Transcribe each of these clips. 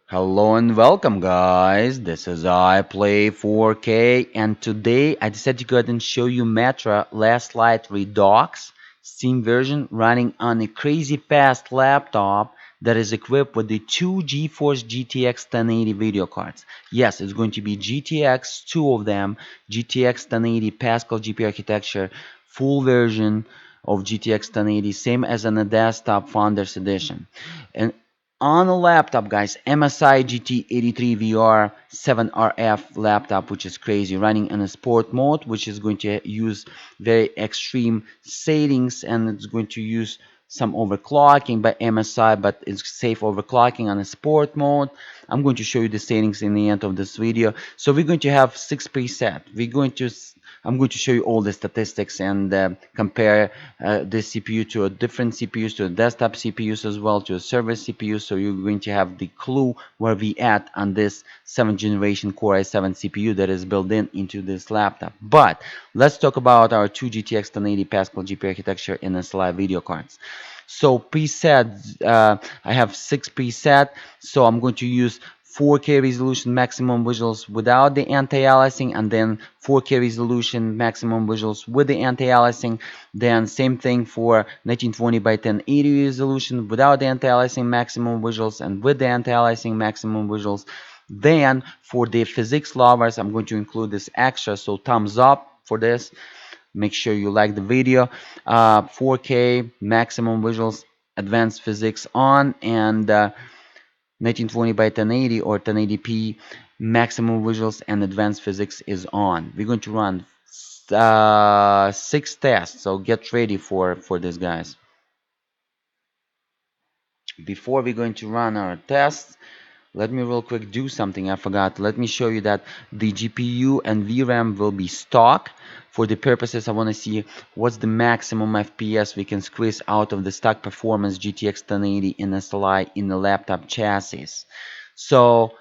Hello and welcome guys, this is I Play 4K and today I decided to go ahead and show you Metra Last Light Redux Steam version running on a crazy fast laptop that is equipped with the two Geforce GTX 1080 video cards. Yes, it's going to be GTX, two of them, GTX 1080 Pascal GPU architecture, full version of GTX 1080, same as in the desktop Founders Edition. And on a laptop, guys, MSI GT83VR 7RF laptop, which is crazy, running in a sport mode, which is going to use very extreme settings, and it's going to use some overclocking by MSI, but it's safe overclocking on a sport mode. I'm going to show you the settings in the end of this video. So we're going to have 6 preset. I'm going to show you all the statistics and compare this CPU to a different CPUs, to a desktop CPUs as well, to a server CPU. So you're going to have the clue where we at on this 7th generation Core i7 CPU that is built into this laptop. But let's talk about our two GTX 1080 Pascal GPU architecture in SLI video cards. So preset, I have 6 preset, so I'm going to use 4K resolution maximum visuals without the anti-aliasing, and then 4K resolution maximum visuals with the anti-aliasing. Then same thing for 1920 by 1080 resolution without the anti-aliasing maximum visuals and with the anti-aliasing maximum visuals. Then for the physics lovers, I'm going to include this extra, so thumbs up for this. Make sure you like the video. 4K maximum visuals, advanced physics on, and 1920 by 1080 or 1080p maximum visuals and advanced physics is on. We're going to run 6 tests, so get ready for this, guys. Before we're going to run our tests, let me real quick do something I forgot. Let me show you that the GPU and VRAM will be stock. For the purposes, I want to see what's the maximum FPS we can squeeze out of the stock performance GTX 1080 in SLI in the laptop chassis. So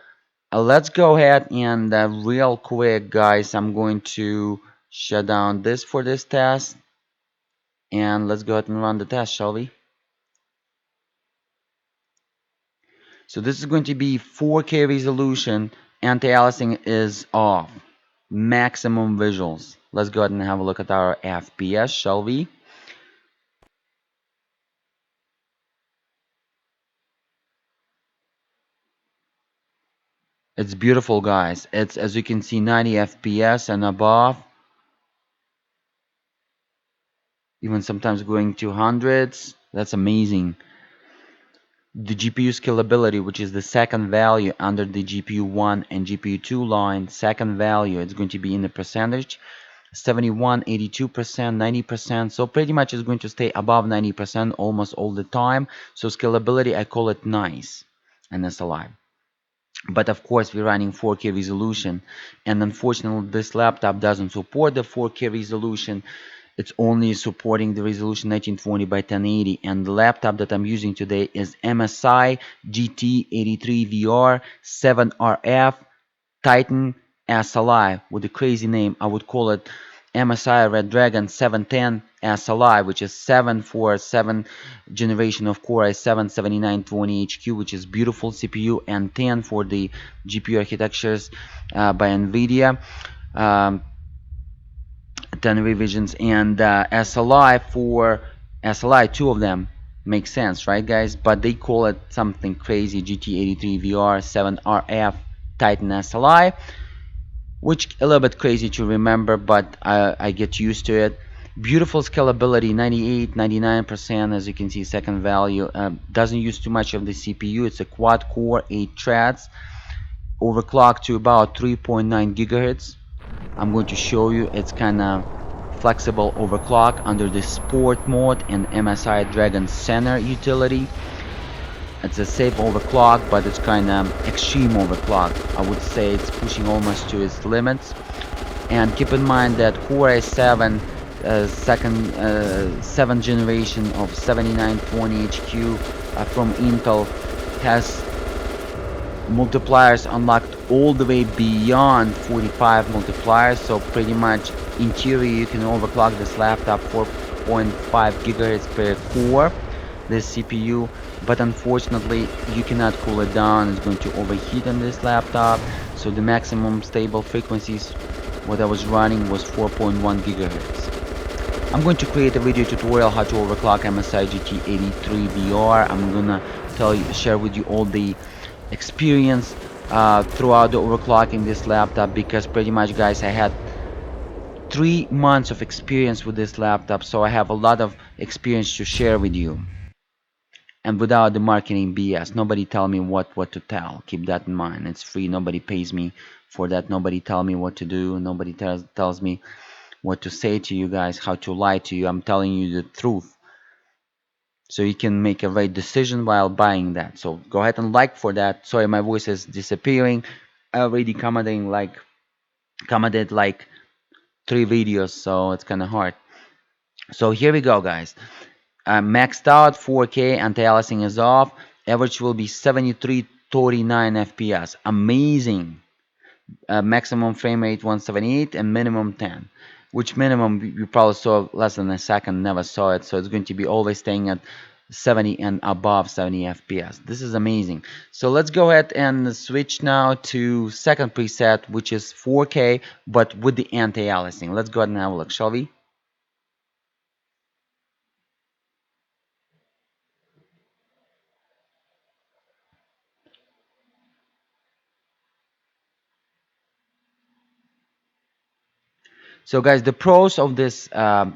let's go ahead and real quick, guys, I'm going to shut down this for this test. And let's go ahead and run the test, shall we? So this is going to be 4K resolution, anti-aliasing is off, maximum visuals. Let's go ahead and have a look at our FPS, shall we? It's beautiful, guys. It's, as you can see, 90 FPS and above. Even sometimes going to hundreds. That's amazing. The GPU scalability, which is the second value under the GPU 1 and GPU 2 line, second value, it's going to be in the percentage, 71, 82%, 90%. So pretty much it's going to stay above 90% almost all the time. So scalability, I call it nice and SLI. But of course we're running 4K resolution, and unfortunately this laptop doesn't support the 4K resolution. It's only supporting the resolution 1920 by 1080, and the laptop that I'm using today is MSI GT83VR 7RF Titan SLI with a crazy name. I would call it MSI Red Dragon 710 SLI, which is 7 for 7 generation of Core i7 7920HQ, which is beautiful CPU, and 10 for the GPU architectures by NVIDIA. 10 revisions, and SLI for SLI, two of them make sense, right, guys? But they call it something crazy, GT83VR 7RF Titan SLI, which a little bit crazy to remember, but I get used to it. Beautiful scalability, 98, 99%, as you can see, second value. Doesn't use too much of the CPU. It's a quad core, 8 threads, overclocked to about 3.9 gigahertz. I'm going to show you it's kind of flexible overclock under the sport mode in MSI Dragon Center utility. It's a safe overclock, but it's kind of extreme overclock. I would say it's pushing almost to its limits. And keep in mind that Core i7 7th generation of 7920HQ from Intel has multipliers unlocked all the way beyond 45 multipliers, so pretty much in theory you can overclock this laptop 4.5 gigahertz per core. this CPU, but unfortunately you cannot cool it down. It's going to overheat on this laptop. So the maximum stable frequencies what I was running was 4.1 gigahertz. I'm going to create a video tutorial how to overclock MSI GT83VR. I'm gonna share with you all the experience throughout the overclocking this laptop, because pretty much, guys, I had 3 months of experience with this laptop, so I have a lot of experience to share with you. And without the marketing BS, nobody tell me what to tell. Keep that in mind. It's free. Nobody pays me for that. Nobody tell me what to do. Nobody tells me what to say to you guys, how to lie to you. I'm telling you the truth, so you can make a right decision while buying that. So go ahead and like for that. Sorry, my voice is disappearing. I already commented like 3 videos, so it's kind of hard. So here we go, guys. Maxed out 4K, anti-aliasing is off. Average will be 7339 FPS. Amazing. Maximum frame rate 178 and minimum 10. Which minimum you probably saw less than a second, never saw it. So it's going to be always staying at 70 and above 70 FPS. This is amazing. So let's go ahead and switch now to second preset, which is 4K but with the anti-aliasing. Let's go ahead and have a look, shall we? So guys, the pros of this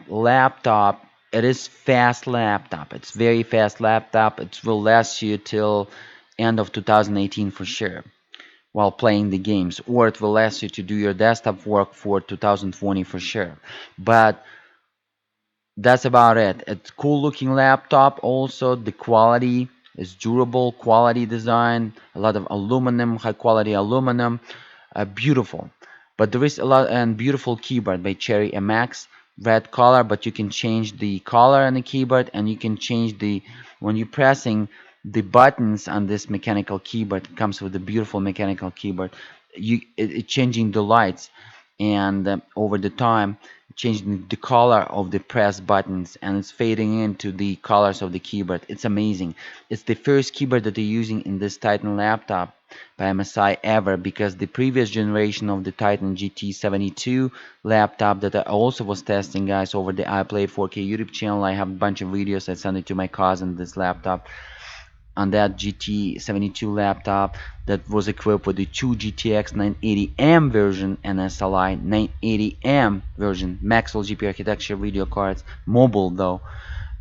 laptop, it is fast laptop. It's very fast laptop. It will last you till end of 2018 for sure while playing the games, or it will last you to do your desktop work for 2020 for sure. But that's about it. It's cool looking laptop. Also, the quality is durable, quality design, a lot of aluminum, high quality aluminum, beautiful. But there is a lot and beautiful keyboard by Cherry MX, red color. But you can change the color on the keyboard, and you can change the when you're pressing the buttons on this mechanical keyboard. It comes with a beautiful mechanical keyboard. It changing the lights, and over the time changing the color of the press buttons, and it's fading into the colors of the keyboard. It's amazing. It's the first keyboard that they're using in this Titan laptop by MSI ever, because the previous generation of the Titan GT72 laptop that I also was testing, guys, over the iPlay 4K YouTube channel. I have a bunch of videos. I sent it to my cousin, this laptop, on that GT72 laptop that was equipped with the 2 GTX 980M version and SLI 980M version, Maxwell GPU architecture video cards, mobile though,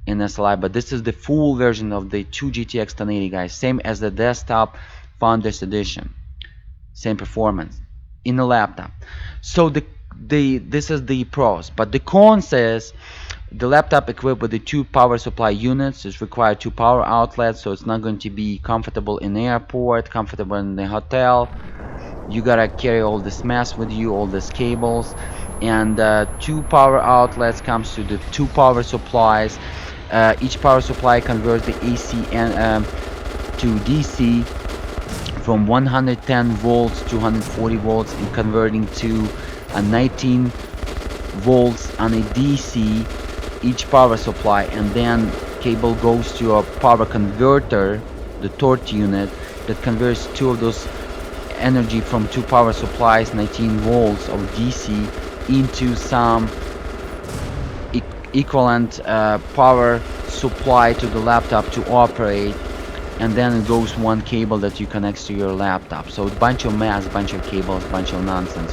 in SLI. But this is the full version of the 2 GTX 1080, guys, same as the desktop Founders Edition, same performance in a laptop. So this is the pros, but the cons is the laptop equipped with the 2 power supply units is required 2 power outlets, so it's not going to be comfortable in the airport, comfortable in the hotel. You gotta carry all this mess with you, all these cables, and 2 power outlets comes to the 2 power supplies. Each power supply converts the AC and to DC from 110 volts to 140 volts and converting to a 19 volts on a DC each power supply, and then cable goes to a power converter, the torch unit, that converts 2 of those energy from 2 power supplies, 19 volts of DC, into some equivalent power supply to the laptop to operate, and then it goes one cable that you connect to your laptop. So a bunch of mess, bunch of cables, bunch of nonsense.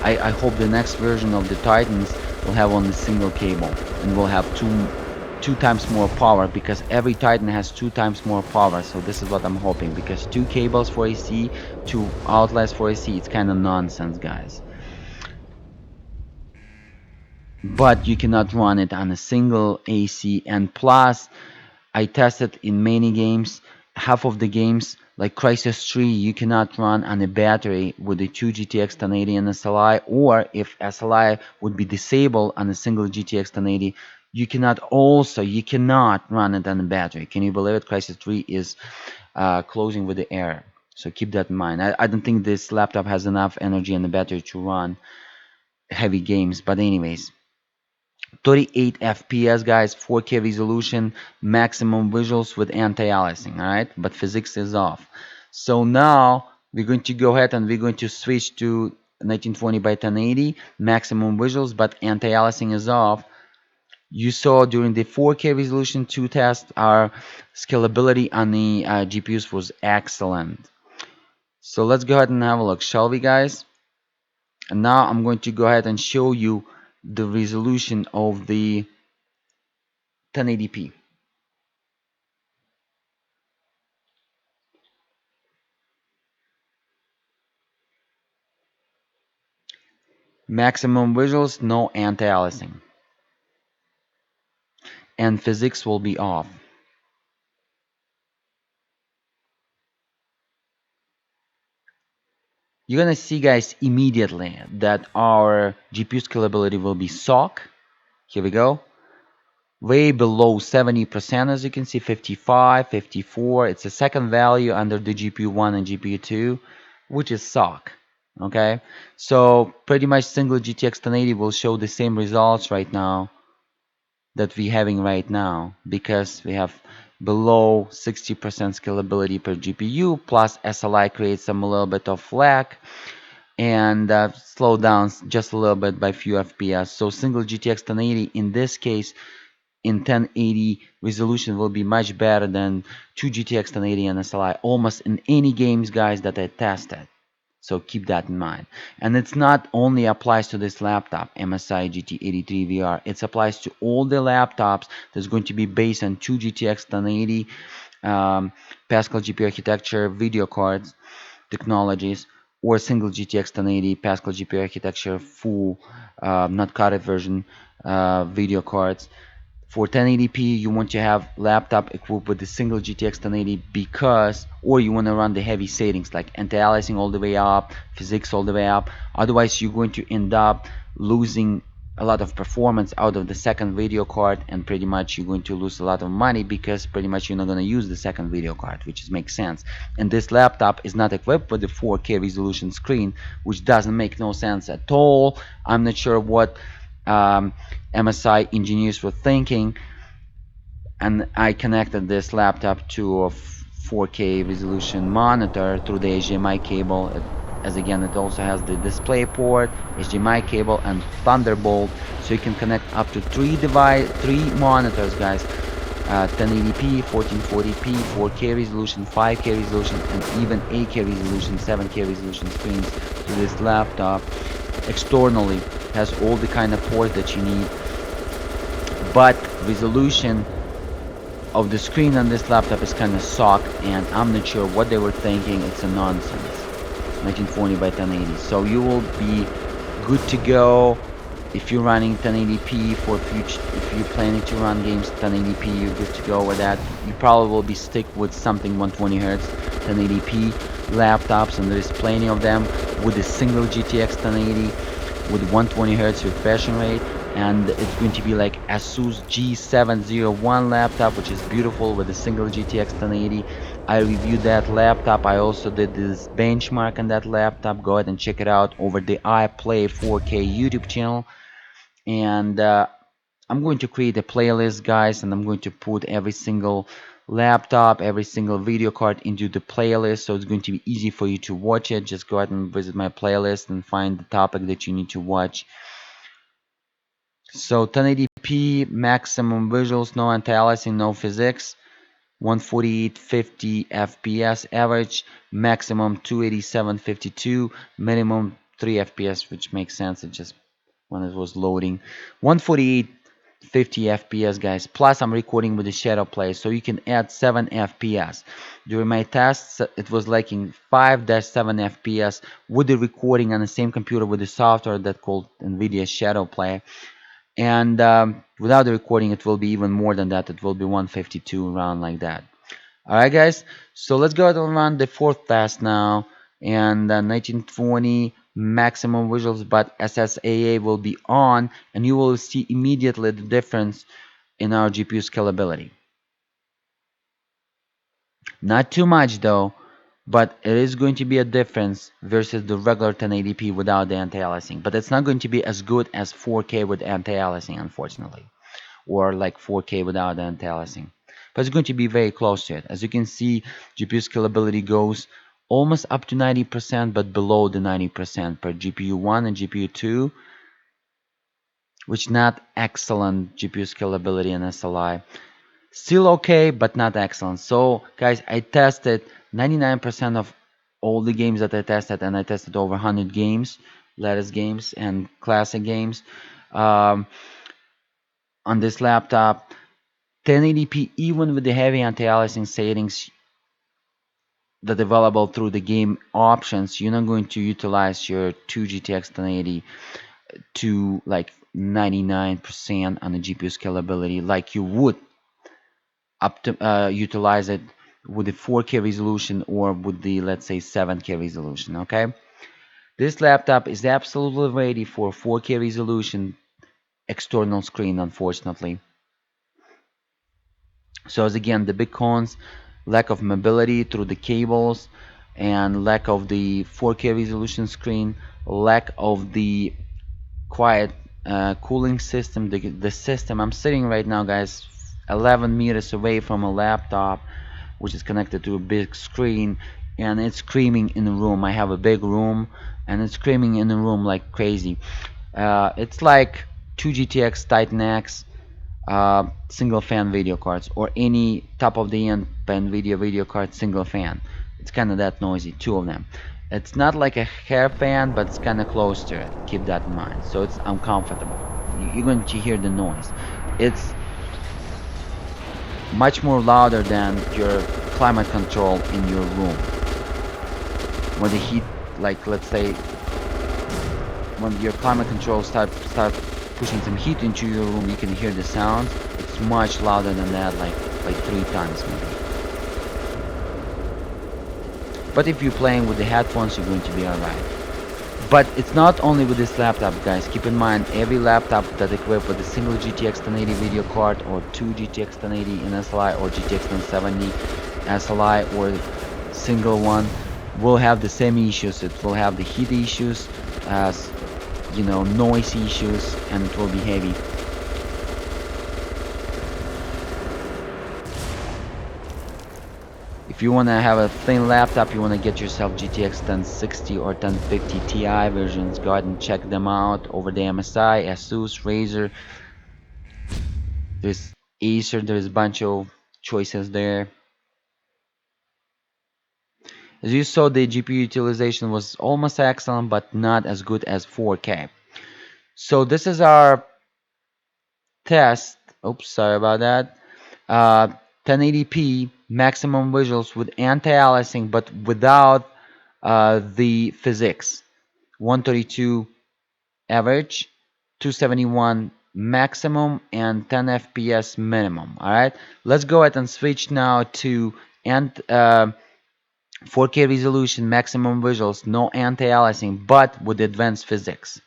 I hope the next version of the Titans will have only single cable and will have two times more power, because every Titan has 2 times more power. So this is what I'm hoping, because 2 cables for AC, 2 outlets for AC, it's kind of nonsense, guys. But you cannot run it on a single AC, and plus I tested in many games, half of the games like Crisis 3 you cannot run on a battery with the 2 GTX 1080 and SLI, or if SLI would be disabled on a single GTX 1080, you cannot run it on a battery. Can you believe it? Crisis 3 is closing with the error. So keep that in mind. I don't think this laptop has enough energy in the battery to run heavy games, but anyways, 38 FPS, guys, 4K resolution, maximum visuals with anti-aliasing, all right? But physics is off. So now we're going to go ahead and we're going to switch to 1920 by 1080, maximum visuals, but anti-aliasing is off. You saw during the 4K resolution 2 test, our scalability on the GPUs was excellent. So let's go ahead and have a look, shall we, guys? And now I'm going to go ahead and show you the resolution of the 1080p. Maximum visuals, no anti-aliasing. And physics will be off. You're gonna see, guys, immediately that our GPU scalability will be SOC. Here we go. Way below 70%, as you can see, 55, 54. It's a second value under the GPU 1 and GPU 2, which is SOC. Okay, so pretty much single GTX 1080 will show the same results right now that we're having right now, because we have below 60% scalability per GPU, plus SLI creates some a little bit of lag and slow down just a little bit by few FPS. So single GTX 1080 in this case in 1080 resolution will be much better than 2 GTX 1080 and SLI almost in any games, guys, that I tested. So keep that in mind. And it's not only applies to this laptop, MSI GT83VR. It applies to all the laptops that's going to be based on 2 GTX 1080, Pascal GPU architecture, video cards, technologies, or single GTX 1080, Pascal GPU architecture, full, not coded version, video cards. For 1080p, you want to have laptop equipped with the single GTX 1080 because, or you want to run the heavy settings like anti-aliasing all the way up, physics all the way up. Otherwise, you're going to end up losing a lot of performance out of the second video card, and pretty much you're going to lose a lot of money because pretty much you're not going to use the second video card, which makes sense. And this laptop is not equipped with the 4K resolution screen, which doesn't make no sense at all. I'm not sure what MSI engineers were thinking, and I connected this laptop to a 4K resolution monitor through the HDMI cable. As again, it also has the display port, HDMI cable, and Thunderbolt, so you can connect up to three monitors, guys. 1080p, 1440p, 4K resolution, 5K resolution, and even 8K resolution, 7K resolution screens to this laptop. Externally has all the kind of ports that you need, but resolution of the screen on this laptop is kind of sucked, and I'm not sure what they were thinking. It's a nonsense. 1940 by 1080, so you will be good to go if you're running 1080p for future. If you're planning to run games 1080p, you're good to go with that. You probably will be stick with something 120 hertz 1080p laptops, and there's plenty of them with a single GTX 1080 with 120 hertz refreshing rate. And it's going to be like Asus G701 laptop, which is beautiful with a single GTX 1080. I reviewed that laptop. I also did this benchmark on that laptop. Go ahead and check it out over the iPlay 4K YouTube channel. And I'm going to create a playlist, guys, and I'm going to put every single laptop, every single video card into the playlist, so it's going to be easy for you to watch it. Just go ahead and visit my playlist and find the topic that you need to watch. So 1080p, maximum visuals, no anti-aliasing, no physics, 148.50 FPS average, maximum 287.52, minimum 3 FPS, which makes sense. It just when it was loading, 148.50 FPS, guys. Plus, I'm recording with the shadow play, so you can add 7 FPS. During my tests, it was liking 5-7 FPS with the recording on the same computer with the software that called NVIDIA Shadow Play. And without the recording, it will be even more than that. It will be 152 around like that. Alright, guys, so let's go ahead and run the fourth test now. And 1920 maximum visuals, but SSAA will be on, and you will see immediately the difference in our GPU scalability. Not too much though. but it is going to be a difference versus the regular 1080p without the anti-aliasing. But it's not going to be as good as 4K with anti-aliasing, unfortunately, or like 4K without anti-aliasing. But it's going to be very close to it. As you can see, GPU scalability goes almost up to 90%, but below the 90% per GPU 1 and GPU 2, which not excellent GPU scalability in SLI. Still okay, but not excellent. So guys, I tested 99% of all the games that I tested, and I tested over 100 games, latest games and classic games um, on this laptop. 1080p, even with the heavy anti-aliasing settings that available through the game options, you're not going to utilize your 2 GTX 1080 to like 99% on the GPU scalability like you would up to utilize it with the 4K resolution or with the, let's say, 7K resolution. Okay, this laptop is absolutely ready for 4K resolution external screen, unfortunately. So as again, the big cons: lack of mobility through the cables, and lack of the 4K resolution screen, lack of the quiet cooling system. The system, I'm sitting right now, guys, 11 meters away from a laptop which is connected to a big screen, and it's screaming in the room. I have a big room, and it's screaming in the room like crazy. It's like 2 GTX Titan X single fan video cards, or any top of the end NVIDIA video card single fan. It's kind of that noisy, two of them. It's not like a hair fan, but it's kind of close to it. Keep that in mind. So it's uncomfortable. You're going to hear the noise. It's much more louder than your climate control in your room. When the heat, like let's say, when your climate control start pushing some heat into your room, you can hear the sounds. It's much louder than that, like 3 times maybe. But if you're playing with the headphones, you're going to be alright. But it's not only with this laptop, guys. Keep in mind, every laptop that equipped with a single GTX 1080 video card, or 2 GTX 1080 in SLI, or GTX 1070 SLI, or single one, will have the same issues. It will have the heat issues, as you know, noise issues, and it will be heavy. If you want to have a thin laptop, you want to get yourself GTX 1060 or 1050 Ti versions, go ahead and check them out over the MSI, Asus, Razer. There's Acer, there's a bunch of choices there. As you saw, the GPU utilization was almost excellent, but not as good as 4K. So this is our test. Oops, sorry about that. 1080p maximum visuals with anti-aliasing, but without the physics. 132 average, 271 maximum, and 10 FPS minimum. Alright, let's go ahead and switch now to 4K resolution maximum visuals, no anti-aliasing, but with advanced physics.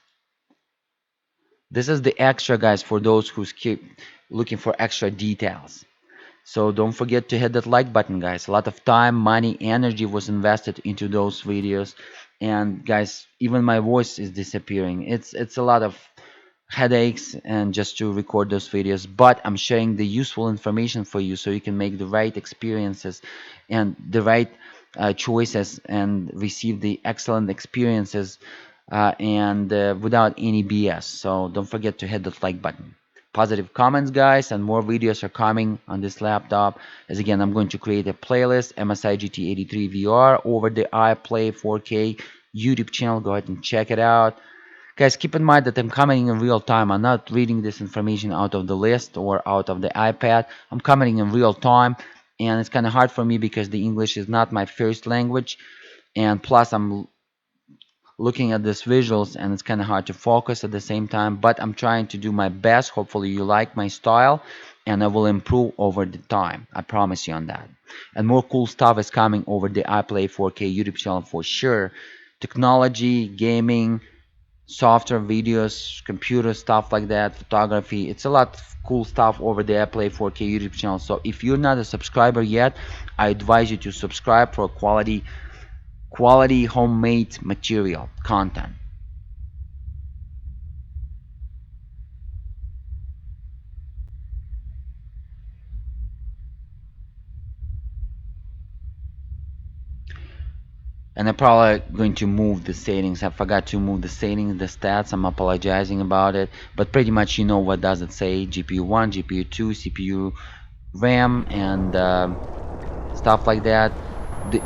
This is the extra, guys, for those who keep looking for extra details. So don't forget to hit that like button, guys. A lot of time, money, energy was invested into those videos, and guys, even my voice is disappearing. It's a lot of headaches and just to record those videos, but I'm sharing the useful information for you so you can make the right experiences and the right choices and receive the excellent experiences and without any BS. So don't forget to hit that like button. Positive comments, guys, and more videos are coming on this laptop. As again, I'm going to create a playlist, MSI GT83VR, over the iPlay 4K YouTube channel. Go ahead and check it out. Guys, keep in mind that I'm commenting in real time. I'm not reading this information out of the list or out of the iPad. I'm commenting in real time, and it's kind of hard for me because the English is not my first language, and plus I'm looking at these visuals and it's kind of hard to focus at the same time, but I'm trying to do my best. Hopefully you like my style, and I will improve over the time. I promise you on that. And more cool stuff is coming over the iPlay 4K YouTube channel for sure. Technology, gaming, software, videos, computer stuff like that, photography. It's a lot of cool stuff over the iPlay 4K YouTube channel. So if you're not a subscriber yet, I advise you to subscribe for quality quality homemade material content. And I'm probably going to move the settings. I forgot to move the settings, the stats. I'm apologizing about it. But pretty much you know what does it say. GPU 1, GPU 2, CPU RAM, and stuff like that.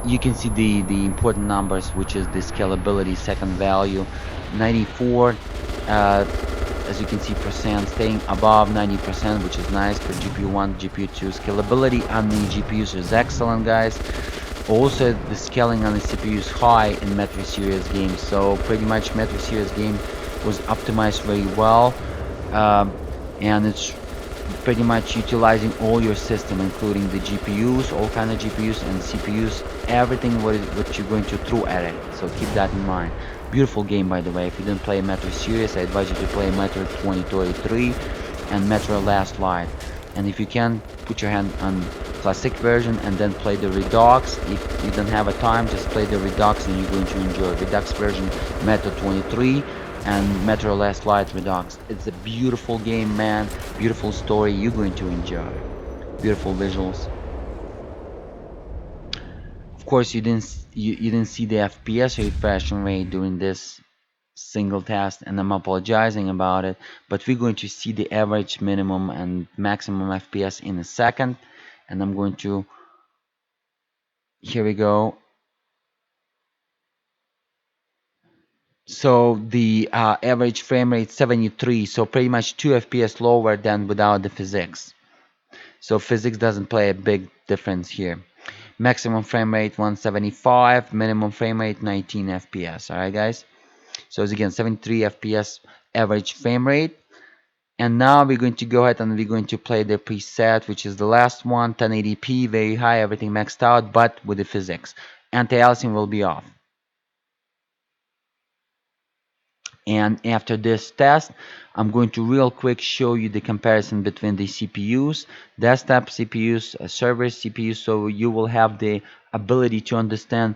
You can see the important numbers, which is the scalability second value, 94. As you can see, percent staying above 90%, which is nice for GPU 1, GPU 2. Scalability on the GPUs is excellent, guys. Also, the scaling on the CPU is high in Metro Series games, so pretty much Metro Series game was optimized very well, and it's pretty much utilizing all your system, including the GPUs, all kind of GPUs and CPUs, everything what you're going to throw at it. So keep that in mind. Beautiful game, by the way. If you didn't play Metro Series, I advise you to play Metro 2033 and Metro Last Light. And if you can, put your hand on classic version and then play the Redux. If you don't have a time, just play the Redux and you're going to enjoy Redux version Metro 23 and Metro Last Light Redux. It's a beautiful game, man. Beautiful story. You're going to enjoy. Beautiful visuals. Of course, you didn't see the FPS refreshing rate during this single test, and I'm apologizing about it. But we're going to see the average, minimum, and maximum FPS in a second, and I'm going to. Here we go. So the average frame rate 73, so pretty much 2 FPS lower than without the physics. So physics doesn't play a big difference here. Maximum frame rate 175, minimum frame rate 19 FPS. Alright, guys. So it's again 73 FPS average frame rate. And now we're going to go ahead and we're going to play the preset, which is the last one, 1080p, very high, everything maxed out, but with the physics. Anti-aliasing will be off. And after this test, I'm going to real quick show you the comparison between the CPUs, desktop CPUs, server CPUs, so you will have the ability to understand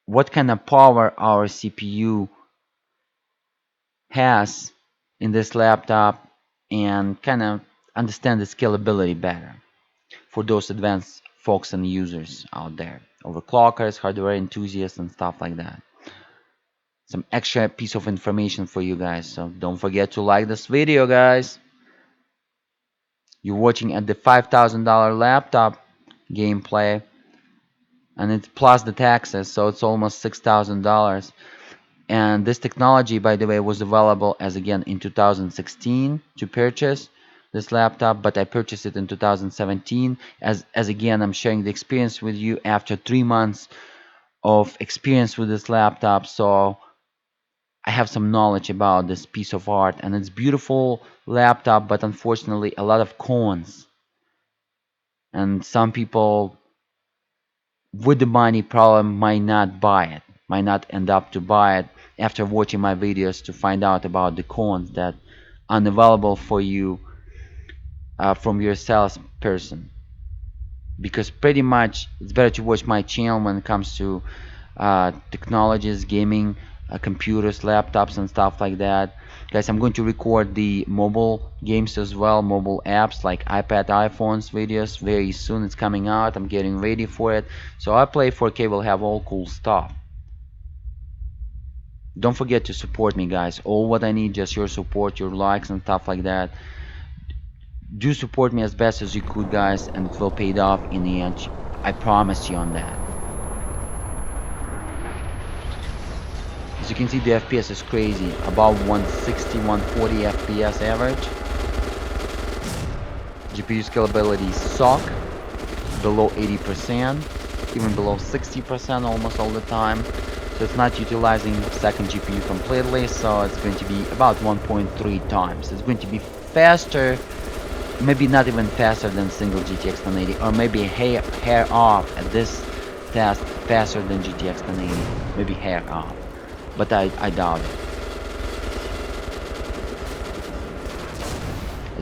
what kind of power our CPU has in this laptop and kind of understand the scalability better for those advanced folks and users out there, overclockers, hardware enthusiasts, and stuff like that. Some extra piece of information for you guys, so don't forget to like this video, guys. You're watching at the $5,000 laptop gameplay, and it's plus the taxes, so it's almost $6,000. And this technology, by the way, was available as again in 2016 to purchase this laptop, but I purchased it in 2017 as again I'm sharing the experience with you after 3 months of experience with this laptop. So I have some knowledge about this piece of art, and it's beautiful laptop, but unfortunately a lot of cons, and some people with the money problem might not buy it, might not end up to buy it after watching my videos to find out about the cons that are unavailable for you from your salesperson. Because pretty much it's better to watch my channel when it comes to technologies, gaming, computers, laptops, and stuff like that. Guys, I'm going to record the mobile games as well, mobile apps like iPad, iPhones videos very soon. It's coming out. I'm getting ready for it. So I play 4K will have all cool stuff. Don't forget to support me, guys. All what I need, just your support, your likes and stuff like that. Do support me as best as you could, guys, and it will pay off in the end. I promise you on that. As you can see, the FPS is crazy, about 160, 140 FPS average. GPU scalability suck, below 80%, even below 60% almost all the time. So it's not utilizing second GPU completely, so it's going to be about 1.3 times. It's going to be faster, maybe not even faster than single GTX 1080, or maybe a hair off at this test, faster than GTX 1080, maybe hair off. But I doubt it.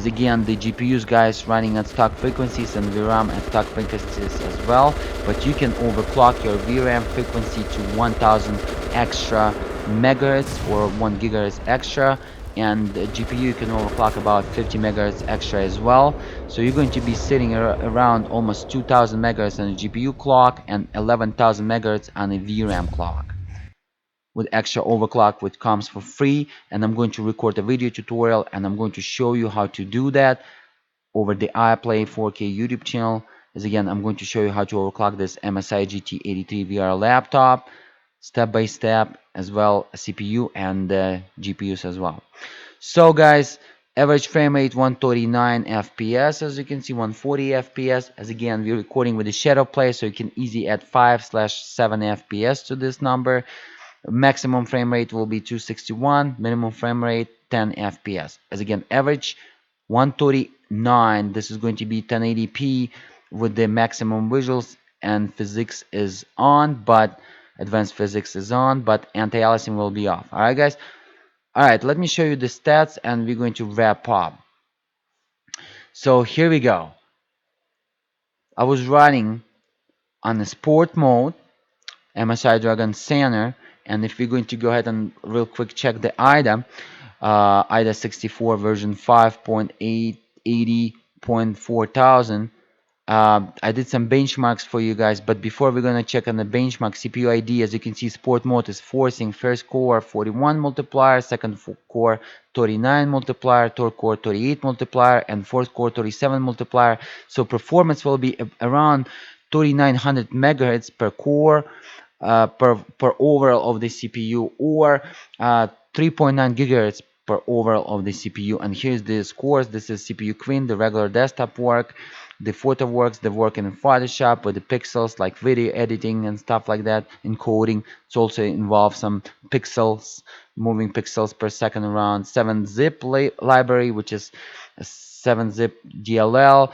is again the GPUs guys running at stock frequencies and VRAM at stock frequencies as well, but you can overclock your VRAM frequency to 1000 extra megahertz or 1 gigahertz extra, and the GPU you can overclock about 50 megahertz extra as well. So you're going to be sitting around almost 2000 megahertz on a GPU clock and 11,000 megahertz on a VRAM clock with extra overclock, which comes for free. And I'm going to record a video tutorial and I'm going to show you how to do that over the iPlay 4K YouTube channel. As again, I'm going to show you how to overclock this MSI GT83VR laptop step by step, as well as CPU and GPUs as well. So guys, average frame rate 139 FPS, as you can see 140 FPS. As again, we're recording with the shadow play, so you can easily add 5/7 FPS to this number. Maximum frame rate will be 261, minimum frame rate 10 FPS. As again, average 139. This is going to be 1080p with the maximum visuals, and physics is on, but advanced physics is on, but anti-aliasing will be off. Alright guys, alright, let me show you the stats and we're going to wrap up. So here we go. I was running on a sport mode, MSI Dragon Center, and if we're going to go ahead and real quick check the IDA, IDA 64 version 5.880.4000. I did some benchmarks for you guys, but before we're gonna check on the benchmark, CPU ID, as you can see, sport mode is forcing first core 41 multiplier, second core 39 multiplier, third core 38 multiplier, and fourth core 37 multiplier. So performance will be around 3900 megahertz per core, per overall of the CPU, or 3.9 gigahertz per overall of the CPU. And here's the scores. This is CPU Queen, the regular desktop work, the photo works, the work in Photoshop with the pixels like video editing and stuff like that, encoding. It also involves some pixels, moving pixels per second around. 7-zip library, which is a 7-zip DLL,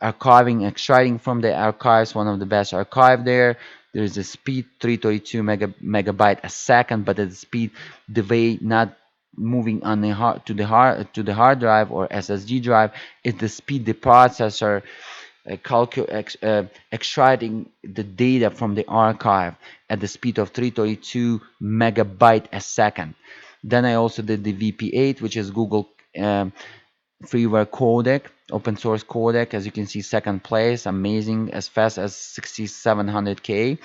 archiving, extracting from the archives, one of the best archive there. There is a speed 332 megabyte a second, but at the speed delay not moving on the to the hard drive or SSD drive. It's the speed the processor extracting the data from the archive at the speed of 332 megabyte a second. Then I also did the VP8, which is Google freeware codec, open source codec. As you can see, second place, amazing, as fast as 6700K.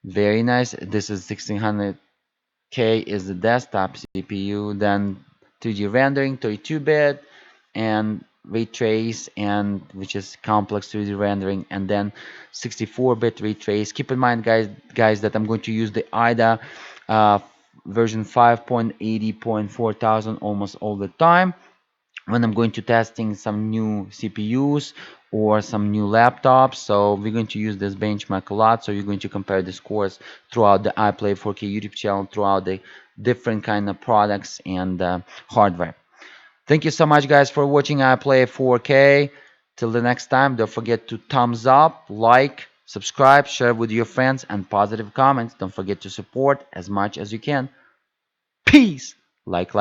Very nice. This is 1600K is the desktop CPU. Then 3D rendering, 32-bit, and ray trace, and which is complex 3D rendering, and then 64-bit ray trace. Keep in mind, guys, that I'm going to use the IDA version 5.80.4000 almost all the time when I'm going to testing some new CPUs or some new laptops. So we're going to use this benchmark a lot. So you're going to compare the scores throughout the iPlay 4K YouTube channel, throughout the different kind of products and hardware. Thank you so much, guys, for watching iPlay 4K. Till the next time, don't forget to thumbs up, like, subscribe, share with your friends, and positive comments. Don't forget to support as much as you can. Peace! Like.